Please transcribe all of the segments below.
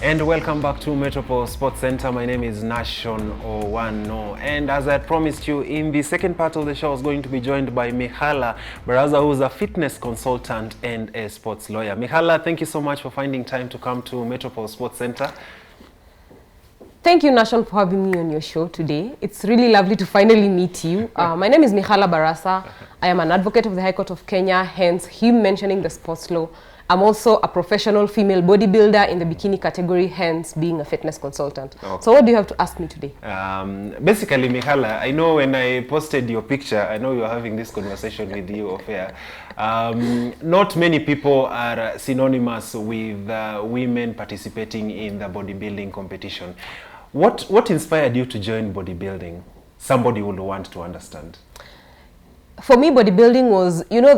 And welcome back to Metropol Sports Center. My name is Nashon Owano. And as I promised you, in the second part of the show, I was going to be joined by Mikhala Barasa, who's a fitness consultant and a sports lawyer. Mikhala, thank you so much for finding time to come to Metropol Sports Center. Thank you, Nashon, for having me on your show today. It's really lovely to finally meet you. My name is Mikhala Barasa. I am an advocate of the High Court of Kenya, hence him mentioning the sports law. I'm also a professional female bodybuilder in the bikini category, hence being a fitness consultant. Okay. So what do you have to ask me today? Basically, Mikhala, I know when I posted your picture, I know you're having this conversation with you off air. Not many people are synonymous with women participating in the bodybuilding competition. What inspired you to join bodybuilding? Somebody would want to understand. For me, bodybuilding was, you know,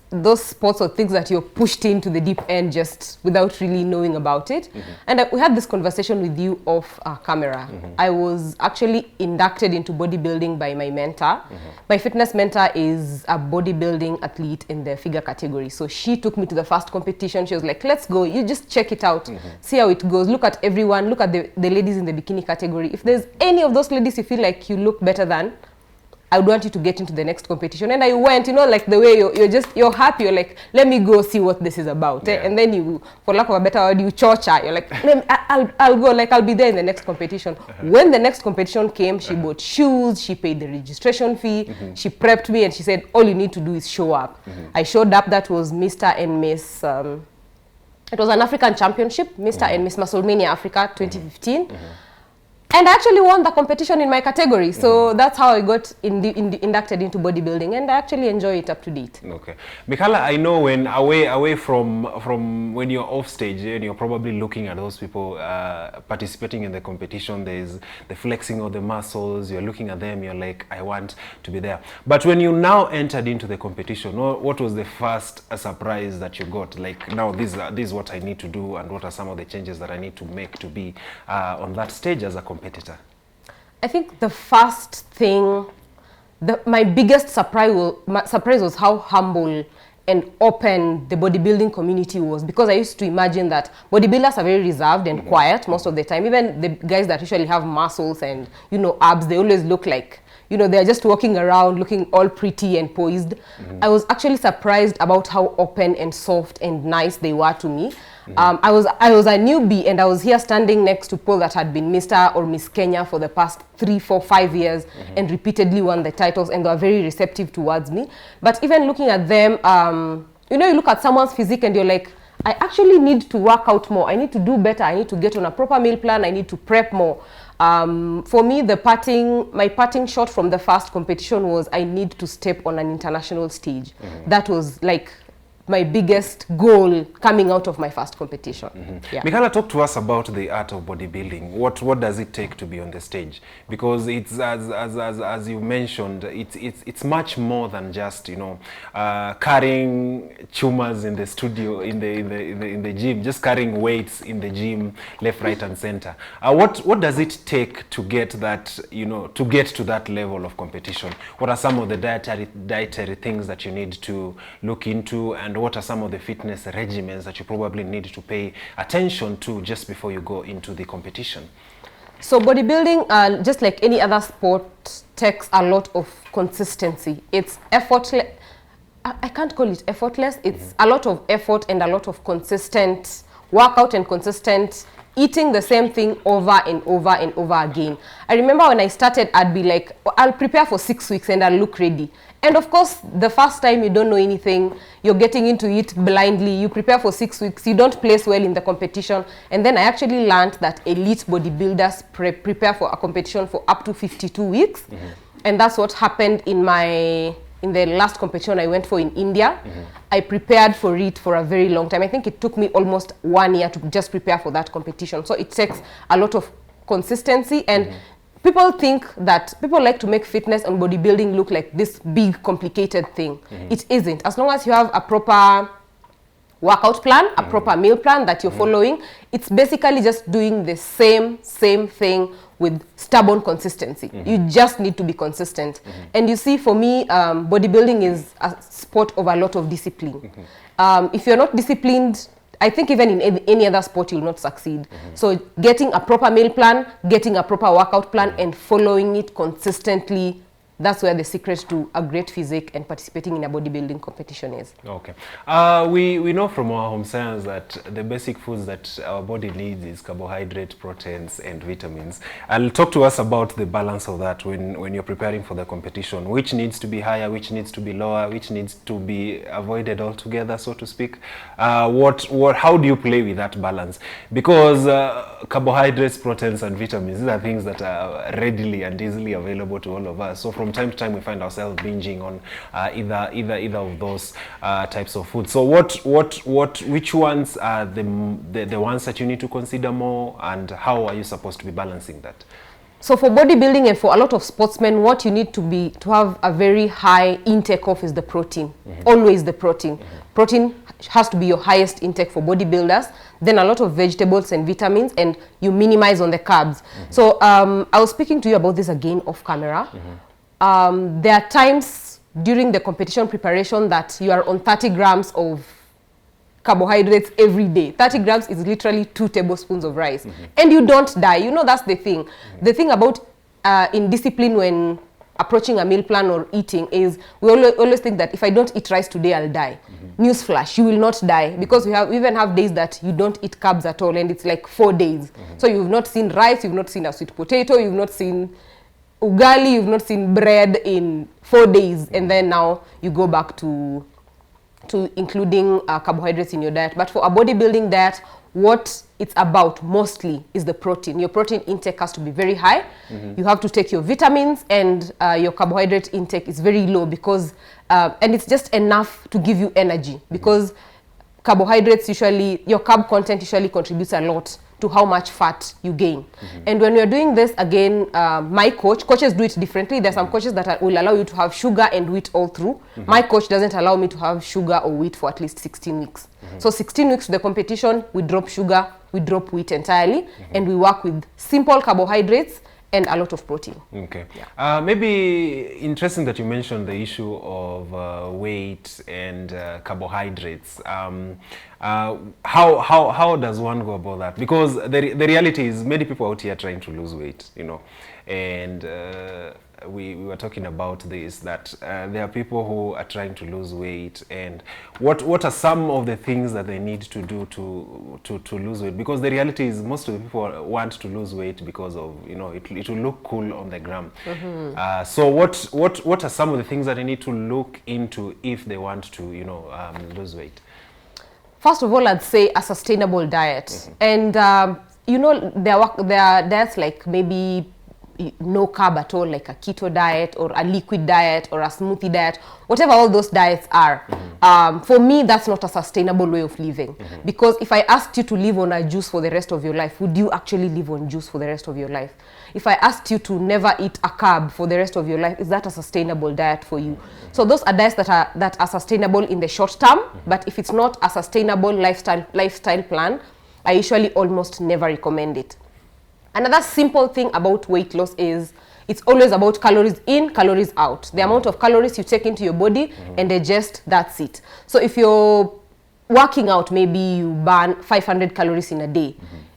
those sports or things that you're pushed into the deep end just without really knowing about it. Mm-hmm. And we had this conversation with you off camera. Mm-hmm. I was actually inducted into bodybuilding by my mentor. Mm-hmm. My fitness mentor is a bodybuilding athlete in the figure category. So she took me to the first competition. She was like, let's go. You just check it out. Mm-hmm. See how it goes. Look at everyone. Look at the ladies in the bikini category. If there's any of those ladies you feel like you look better than, I would want you to get into the next competition. And I went, you know, like the way you're happy, you're like, let me go see what this is about. Yeah. And then you, for lack of a better word, you torture. You're like, I'll go, like I'll be there in the next competition. When the next competition came, she bought shoes, she paid the registration fee, she prepped me, and she said, all you need to do is show up. I showed up. That was Mr. and Miss, it was an African championship, Mr. and Miss Musclemania Africa 2015. And I actually won the competition in my category. So that's how I got inducted into bodybuilding, and I actually enjoy it up to date. Okay. Mikhala, I know when away from when you're off stage and you're probably looking at those people participating in the competition, there's the flexing of the muscles, you're looking at them, you're like, I want to be there. But when you now entered into the competition, what was the first surprise that you got? Like, now this is what I need to do, and what are some of the changes that I need to make to be on that stage as a competitor? I think the first thing, my biggest surprise was how humble and open the bodybuilding community was, because I used to imagine that bodybuilders are very reserved and quiet most of the time. Even the guys that usually have muscles and, you know, abs, they always look like, you know, they're just walking around looking all pretty and poised. I was actually surprised about how open and soft and nice they were to me. I was a newbie, and I was here standing next to people that had been Mr. or Miss Kenya for the past 3, 4, 5 years and repeatedly won the titles, and they were very receptive towards me. But even looking at them, you know, you look at someone's physique and you're like, I actually need to work out more. I need to do better. I need to get on a proper meal plan. I need to prep more. For me, my parting shot from the first competition was I need to step on an international stage. That was like my biggest goal coming out of my first competition. Yeah. Mikhala, talk to us about the art of bodybuilding. What does it take to be on the stage? Because it's as you mentioned, it's much more than just, you know, carrying tumors in the studio, in the gym, just carrying weights in the gym, left, right, and center. What does it take to get that, you know, to get to that level of competition? What are some of the dietary things that you need to look into, and what are some of the fitness regimens that you probably need to pay attention to just before you go into the competition? So bodybuilding, just like any other sport, takes a lot of consistency. It's effortless. I can't call it effortless. It's a lot of effort and a lot of consistent workout and consistent eating the same thing over and over and over again. I remember when I started, I'd be like, I'll prepare for 6 weeks and I'll look ready. And of course, the first time you don't know anything, you're getting into it blindly, you prepare for 6 weeks, you don't place well in the competition. And then I actually learned that elite bodybuilders prepare for a competition for up to 52 weeks. And that's what happened in the last competition I went for in India. I prepared for it for a very long time. I think it took me almost 1 year to just prepare for that competition. So it takes a lot of consistency, and people like to make fitness and bodybuilding look like this big, complicated thing. It isn't. As long as you have a proper workout plan, a proper meal plan that you're following, it's basically just doing the same thing with stubborn consistency. You just need to be consistent. And you see, for me, bodybuilding is a sport of a lot of discipline. If you're not disciplined, I think even in any other sport you'll not succeed. So getting a proper meal plan, getting a proper workout plan, and following it consistently, that's where the secret to a great physique and participating in a bodybuilding competition is. Okay. We know from our home science that the basic foods that our body needs is carbohydrate, proteins, and vitamins. I'll talk to us about the balance of that when you're preparing for the competition. Which needs to be higher, which needs to be lower, which needs to be avoided altogether, so to speak. How do you play with that balance? Because carbohydrates, proteins, and vitamins, these are things that are readily and easily available to all of us. So from time to time we find ourselves binging on either of those types of food. So which ones are the ones that you need to consider more, and how are you supposed to be balancing that? So for bodybuilding and for a lot of sportsmen, what you need to have a very high intake of is the protein. Always the protein. Protein has to be your highest intake for bodybuilders. Then a lot of vegetables and vitamins, and you minimize on the carbs. So I was speaking to you about this again off camera. There are times during the competition preparation that you are on 30 grams of carbohydrates every day. 30 grams is literally 2 tablespoons of rice. And you don't die. You know, that's the thing. The thing about in discipline when approaching a meal plan or eating is we always think that if I don't eat rice today, I'll die. Newsflash, you will not die, because we even have days that you don't eat carbs at all, and it's like 4 days. So you've not seen rice, you've not seen a sweet potato, you've not seen ugali, you've not seen bread in 4 days, and then now you go back to including carbohydrates in your diet. But for a bodybuilding diet, what it's about mostly is the protein. Your protein intake has to be very high. You have to take your vitamins, and your carbohydrate intake is very low, because and it's just enough to give you energy, because carbohydrates usually, your carb content usually contributes a lot to how much fat you gain. And when we're doing this, again, my coaches do it differently. There's some coaches that will allow you to have sugar and wheat all through. My coach doesn't allow me to have sugar or wheat for at least 16 weeks. So 16 weeks to the competition, we drop sugar, we drop wheat entirely, and we work with simple carbohydrates and a lot of protein. Okay. Yeah. Maybe interesting that you mentioned the issue of weight and carbohydrates. How does one go about that? Because the reality is many people out here trying to lose weight, you know, and we were talking about this, that there are people who are trying to lose weight, and what are some of the things that they need to do to lose weight? Because the reality is most of the people want to lose weight because of, you know, it will look cool on the gram. So what are some of the things that they need to look into if they want to, you know, lose weight? First of all, I'd say a sustainable diet. And you know, there are diets like maybe no carb at all, like a keto diet or a liquid diet or a smoothie diet, whatever all those diets are. For me, that's not a sustainable way of living. Because if I asked you to live on a juice for the rest of your life, would you actually live on juice for the rest of your life? If I asked you to never eat a carb for the rest of your life, is that a sustainable diet for you? So those are diets that are sustainable in the short term, but if it's not a sustainable lifestyle plan, I usually almost never recommend it. Another simple thing about weight loss is it's always about calories in, calories out. The amount of calories you take into your body and digest, that's it. So if you're working out, maybe you burn 500 calories in a day,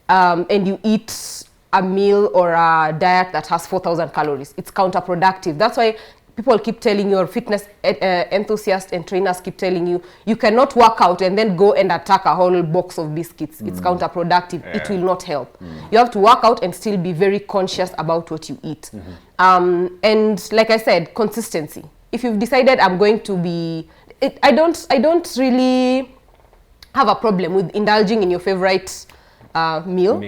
and you eat a meal or a diet that has 4,000 calories. It's counterproductive. That's why people keep telling you, or fitness enthusiasts and trainers keep telling you, you cannot work out and then go and attack a whole box of biscuits. It's counterproductive. It will not help. You have to work out and still be very conscious about what you eat. And like I said, consistency. If you've decided I'm going to be, I don't really have a problem with indulging in your favorite meal.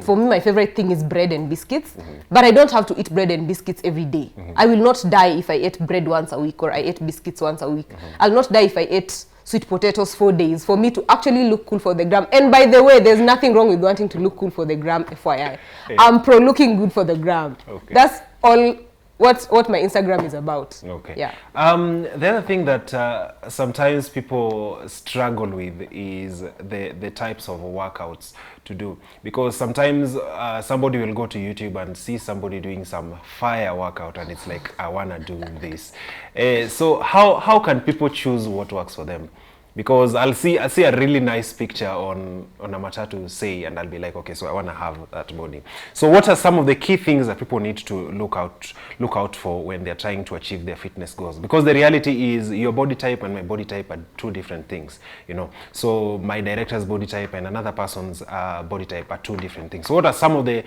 For me, my favorite thing is bread and biscuits, but I don't have to eat bread and biscuits every day. I will not die if I ate bread once a week or I ate biscuits once a week. I'll not die if I ate sweet potatoes 4 days for me to actually look cool for the gram. And by the way, there's nothing wrong with wanting to look cool for the gram, FYI. I'm pro looking good for the gram. That's all what my Instagram is about. Yeah. The other thing that sometimes people struggle with is the types of workouts to do, because sometimes somebody will go to YouTube and see somebody doing some fire workout and it's like, I want to do this. So how can people choose what works for them? Because I'll see a really nice picture on a matatu, say, and I'll be like, okay, so I want to have that body. So what are some of the key things that people need to look out for when they're trying to achieve their fitness goals? Because the reality is your body type and my body type are two different things, you know. So my director's body type and another person's body type are two different things. So what are some of the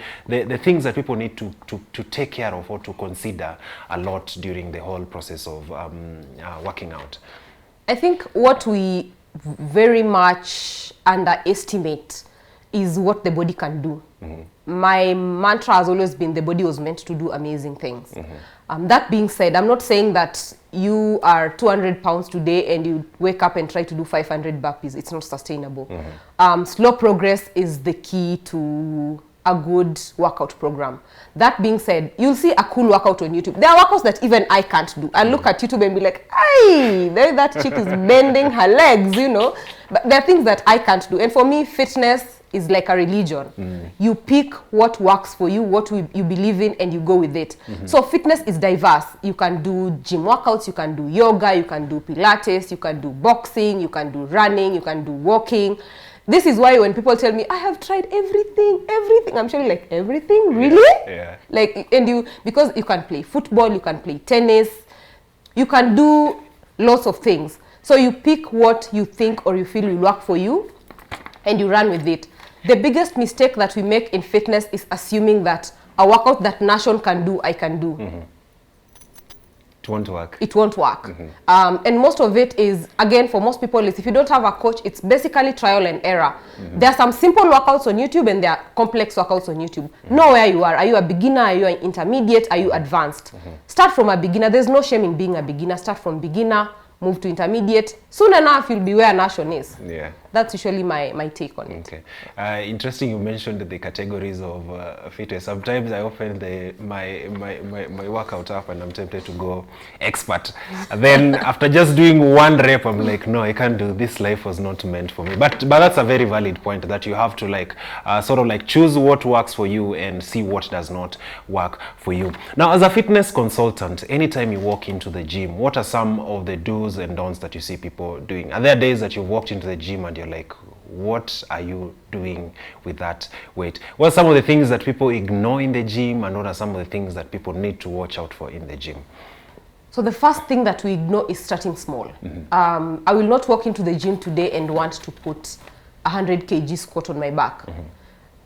things that people need to take care of or to consider a lot during the whole process of working out? I think what we very much underestimate is what the body can do. My mantra has always been the body was meant to do amazing things. That being said, I'm not saying that you are 200 pounds today and you wake up and try to do 500 burpees. It's not sustainable. Slow progress is the key to a good workout program. That being said, you'll see a cool workout on YouTube. There are workouts that even I can't do. I look at YouTube and be like, hey, there that chick is bending her legs, you know. But there are things that I can't do. And for me, fitness is like a religion. You pick what works for you, what you believe in, and you go with it. So fitness is diverse. You can do gym workouts, you can do yoga, you can do Pilates, you can do boxing, you can do running, you can do walking. This is why when people tell me, I have tried everything, I'm surely like, everything? Really? Yeah. Like, because you can play football, you can play tennis, you can do lots of things. So you pick what you think or you feel will work for you and you run with it. The biggest mistake that we make in fitness is assuming that a workout that Nation can do, I can do. It won't work. It won't work. And most of it is, again, for most people, is if you don't have a coach, it's basically trial and error. There are some simple workouts on YouTube and there are complex workouts on YouTube. Know where you are. Are you a beginner? Are you an intermediate? Are you advanced? Start from a beginner. There's no shame in being a beginner. Start from beginner, move to intermediate. Soon enough, you'll be where Nation is. Yeah. That's usually my take on it. Okay. Interesting you mentioned the categories of fitness. Sometimes I open my workout app and I'm tempted to go expert. And then after just doing one rep, I'm like, no, I can't do this. Life was not meant for me. But that's a very valid point that you have to like sort of like choose what works for you and see what does not work for you. Now, as a fitness consultant, anytime you walk into the gym, what are some of the do's and don'ts that you see people doing? Are there days that you've walked into the gym and you're like, what are you doing with that weight? What are some of the things that people ignore in the gym, and what are some of the things that people need to watch out for in the gym? So the first thing that we ignore is starting small. I will not walk into the gym today and want to put 100 kg squat on my back.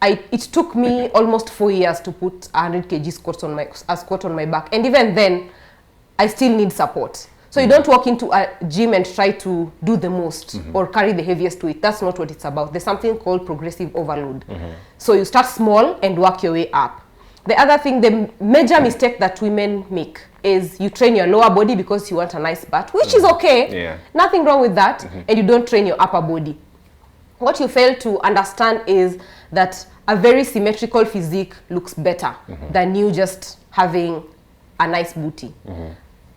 It took me almost 4 years to put 100 kg squat on my back, and even then I still need support. So you don't walk into a gym and try to do the most or carry the heaviest weight. That's not what it's about. There's something called progressive overload. So you start small and work your way up. The other thing, the major mistake that women make is you train your lower body because you want a nice butt, which is okay. Nothing wrong with that. And you don't train your upper body. What you fail to understand is that a very symmetrical physique looks better than you just having a nice booty.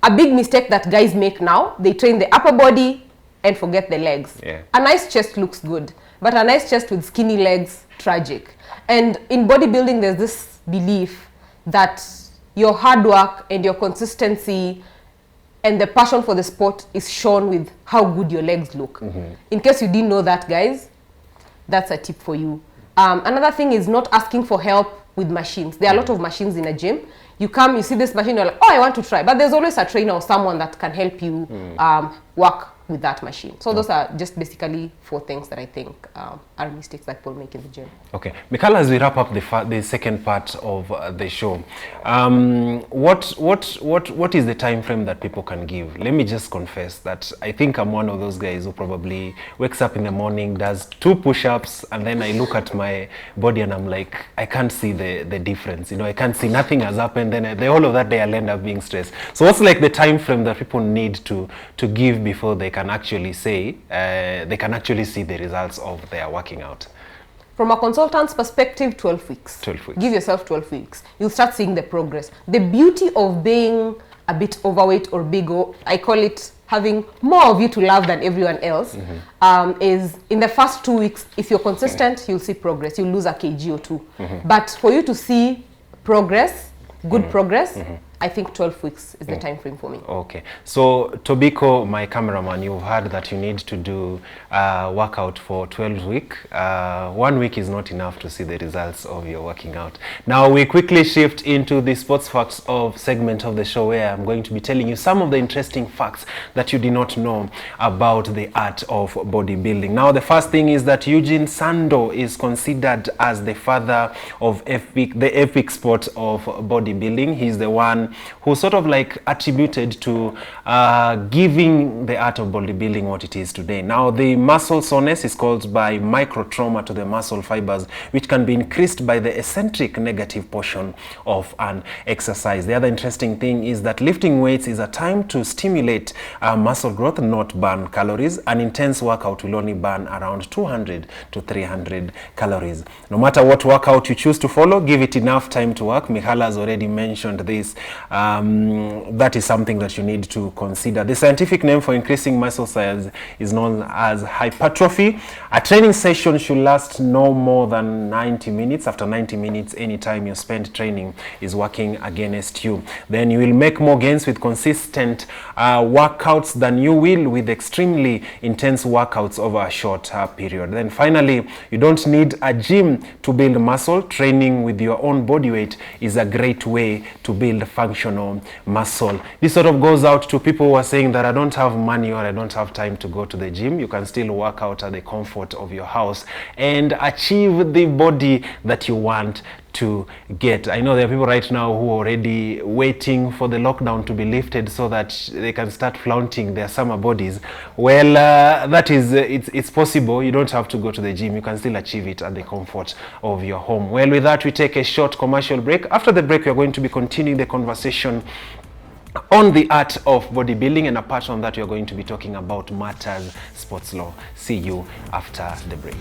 A big mistake that guys make now, they train the upper body and forget the legs. A nice chest looks good, but a nice chest with skinny legs, tragic. And in bodybuilding, there's this belief that your hard work and your consistency and the passion for the sport is shown with how good your legs look. In case you didn't know that, guys, that's a tip for you. Another thing is not asking for help with machines. There are a lot of machines in a gym. You come, you see this machine, you're like, oh, I want to try. But there's always a trainer or someone that can help you work with that machine. So those are just basically 4 things that I think are mistakes that people make in the gym. Okay. Mikhala, as we wrap up the second part of the show, what is the time frame that people can give? Let me just confess that I think I'm one of those guys who probably wakes up in the morning, does 2 push-ups, and then I look at my body and I'm like, I can't see the difference. You know, I can't see, nothing has happened. Then the whole of that day I'll end up being stressed. So what's like the time frame that people need to give before they can actually say, they can actually see the results of their working out? From a consultant's perspective, 12 weeks. 12 weeks. Give yourself 12 weeks. You'll start seeing the progress. The beauty of being a bit overweight or big, I call it having more of you to love than everyone else, is in the first 2 weeks, if you're consistent, you'll see progress. You'll lose a kg or 2. But for you to see progress, good progress, I think 12 weeks is the time frame for me. Okay. So, Tobiko, my cameraman, you've heard that you need to do workout for 12 weeks. 1 week is not enough to see the results of your working out. Now, we quickly shift into the sports facts of segment of the show, where I'm going to be telling you some of the interesting facts that you did not know about the art of bodybuilding. Now, the first thing is that Eugene Sando is considered as the father of the epic sport of bodybuilding. He's the one who sort of like attributed to giving the art of bodybuilding what it is today. Now, the muscle soreness is caused by microtrauma to the muscle fibers, which can be increased by the eccentric negative portion of an exercise. The other interesting thing is that lifting weights is a time to stimulate muscle growth, not burn calories. An intense workout will only burn around 200 to 300 calories. No matter what workout you choose to follow, give it enough time to work. Mikhala has already mentioned this. That is something that you need to consider. The scientific name for increasing muscle size is known as hypertrophy. A training session should last no more than 90 minutes. After 90 minutes, any time you spend training is working against you. Then you will make more gains with consistent workouts than you will with extremely intense workouts over a short period. Then finally, you don't need a gym to build muscle. Training with your own body weight is a great way to build functional muscle. This sort of goes out to people who are saying that I don't have money or I don't have time to go to the gym. You can still work out at the comfort of your house and achieve the body that you want to get. I know there are people right now who are already waiting for the lockdown to be lifted so that they can start flaunting their summer bodies. Well, that is, it's possible. You don't have to go to the gym. You can still achieve it at the comfort of your home. Well, with that, we take a short commercial break. After the break, we are going to be continuing the conversation on the art of bodybuilding, and apart from that, we are going to be talking about matters sports law. See you after the break.